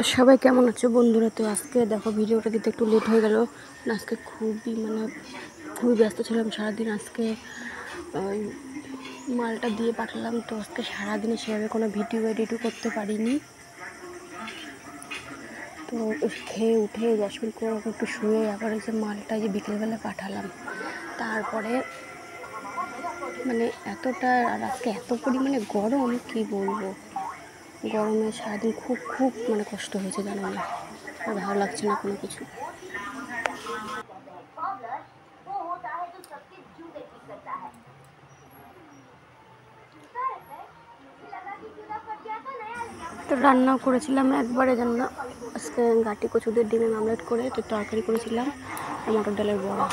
সবাই কেমন আছো বন্ধুরা? তো আজকে দেখো ভিডিওটা দিতে একটু লেট হয়ে গেল। আজকে খুবই ব্যস্ত ছিলাম সারাদিন। আজকে মালটা দিয়ে পাঠালাম, তো আজকে সারাদিনে সেভাবে কোনো ভিডিও এডিটও করতে পারিনি। তো খেয়ে উঠে 10 মিনিট করে একটু শুয়ে আবার এই যে মালটা যে বিকেলবেলা পাঠালাম। তারপরে এতটা, আর আজকে এত পরিমাণে গরম, কি বলবো। গরমে সারাদিন খুব কষ্ট হয়েছে, জানো না, আর ভালো লাগছে না কোনো কিছু। তো রান্নাও করেছিলাম একবারে, জানো না, আজকে গাটি কচুদের ডিমের আমলেট করে তো তরকারি করেছিলাম আর মটর ডালের বড়া।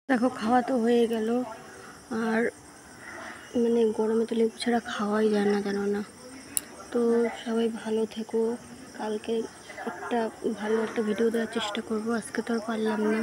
দেখো খাওয়া তো হয়ে গেল, আর গরমে তো লেবু ছাড়া খাওয়াই যায় না, জানো না। তো সবাই ভালো থেকো। কালকে ভালো একটা ভিডিও দেওয়ার চেষ্টা করব, আজকে তো আর পারলাম না।